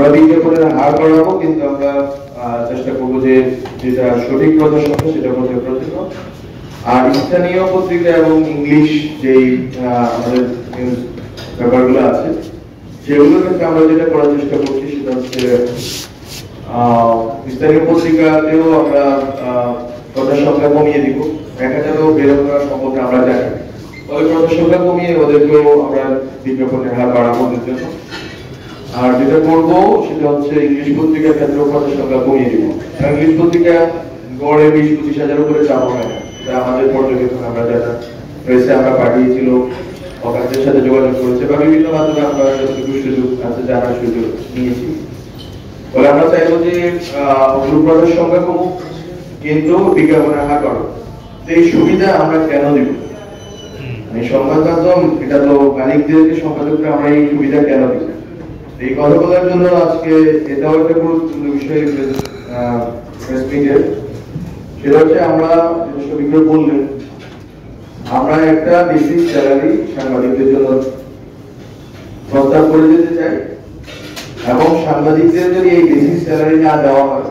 আমরা বিজ্ঞাপনের হার বাড়াবো, কিন্তু আমরা চেষ্টা করবো যে যেটা সঠিক প্রদর্শন সেটা মধ্যে প্রতিফলন। আর স্থানীয় পত্রিকা এবং ইংলিশ যেই আমাদের নিউজ পেপারগুলো আছে সেগুলোর ক্ষেত্রে আমরা যেটা করার চেষ্টা করছি সেটা হচ্ছে স্থানীয় পত্রিকাতেও আমরা প্রচার সংখ্যা কমিয়ে দিব। 1000 বেরো করা সম্ভব আমরা জানি, তবে প্রচার সংখ্যা কমিয়ে ওদেরকেও আমরা বিজ্ঞাপনের হার বাড়াবো ওদের জন্য। আর যেটা করবো সেটা হচ্ছে ইংলিশ পত্রিকার ক্ষেত্রেও প্রচার সংখ্যা কমিয়ে দিব। ইংলিশ পত্রিকা গড়ে 20-25 হাজার উপরে চাপ হয় না, এটা আমাদের পর্যবেক্ষণ। আমরা যারা প্রেসে আমরা পাঠিয়েছিল, অকাজের সাথে যোগাযোগ করেছে বা বিভিন্ন মাধ্যমে আমরা যতটুকু সুযোগ আছে জানার সুযোগ নিয়েছি। বলে আমরা চাইবো যে প্রচার সংখ্যা কমুক কিন্তু বিজ্ঞাপনের হার বাড়ুক। এই সুবিধা আমরা কেন দিব? সংবাদ মাধ্যম এটা তো মালিকদেরকে, সম্পাদকরা আমরা এই সুবিধা কেন দিব? এই কথা বলার জন্য আজকে এটাও একটা গুরুত্বপূর্ণ বিষয় প্রেস মিটের। সেটা হচ্ছে আমরা সবিজ্ঞ বললেন আমরা একটা বেসিক স্যালারি সাংবাদিকদের জন্য প্রস্তাব করে দিতে চাই, এবং সাংবাদিকদের যদি এই বেসিক স্যালারি না দেওয়া হয়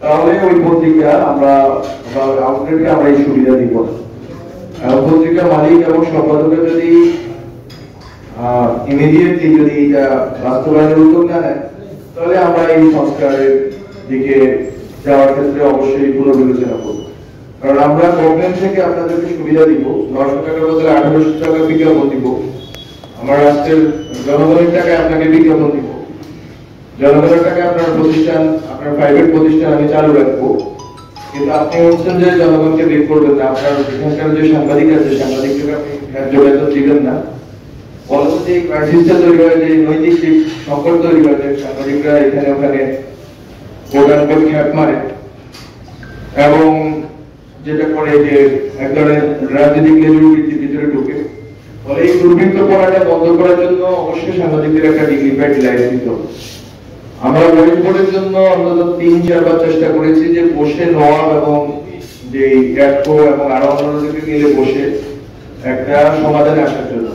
তাহলে ওই পত্রিকা আমরা আউটলেটকে আমরা এই সুবিধা দিব। পত্রিকা মালিক এবং সম্পাদকের যদি ইমিডিয়েটলি যদি এটা বাস্তবায়নের উদ্যোগ না নেয় তাহলে আমরা এই সংস্কারের দিকে যাওয়ার ক্ষেত্রে অবশ্যই পুনর্বিবেচনা করব। কারণ আমরা গভর্নমেন্ট থেকে আপনাদেরকে সুবিধা দিব, 900 টাকার বদলে 1800 টাকা বিজ্ঞাপন দিব। আমার রাষ্ট্রের জনগণের টাকায় আপনাকে বিজ্ঞাপন দিব, জনগণের টাকায় আপনার প্রতিষ্ঠান, আপনার প্রাইভেট প্রতিষ্ঠান আমি চালু রাখবো। কিন্তু আপনি বলছেন যে জনগণকে বের করবেন না, আপনার এখানকার যে সাংবাদিক আছে সাংবাদিকদের আপনি যোগাযোগ দিবেন না। বলতো যে ক্রাইসিসটা তৈরি হয়, যে নৈতিক সংকট তৈরি হয়, সাংবাদিকরা এখানে ওখানে ভোটার পক্ষে হাত মারে এবং যেটা করে যে এক ধরনের রাজনৈতিক দুর্বৃত্তির ভিতরে ঢুকে। ফলে এই দুর্বৃত্ত পড়াটা বন্ধ করার জন্য অবশ্যই সাংবাদিকদের একটা ডিগনিফাইড লাইফ দিতে হবে। আমরা বহিষ্কারের জন্য অন্তত 3-4 বার চেষ্টা করেছি যে বসে নওয়াব এবং যে গ্যাটকো এবং আরো অন্যদেরকে মিলে বসে একটা সমাধানে আসার জন্য।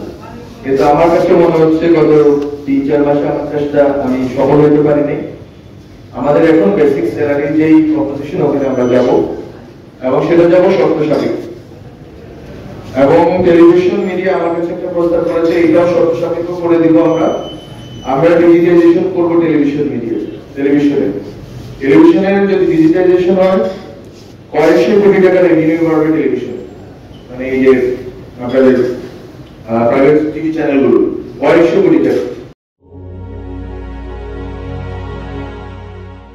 কিন্তু আমার কাছে মনে হচ্ছে গত 3-4 মাসে আমার চেষ্টা আমি সফল হতে পারিনি। আমাদের এখন বেসিক স্যালারি যেই প্রপোজিশন ওখানে আমরা যাব, এবং সেটা যাব শর্ত সাপেক্ষে। এবং টেলিভিশন মিডিয়া আমার কাছে একটা প্রস্তাব করেছে, এটাও শর্ত সাপেক্ষ করে দিব আমরা। আমরা ডিজিটাইজেশন করব টেলিভিশন মিডিয়া, টেলিভিশনের যদি ডিজিটাইজেশন হয় 150 কোটি টাকা রেভিনিউ বাড়বে টেলিভিশন, মানে এই যে আপনাদের প্রাইভেট টিভি চ্যানেলগুলো 150 কোটি টাকা।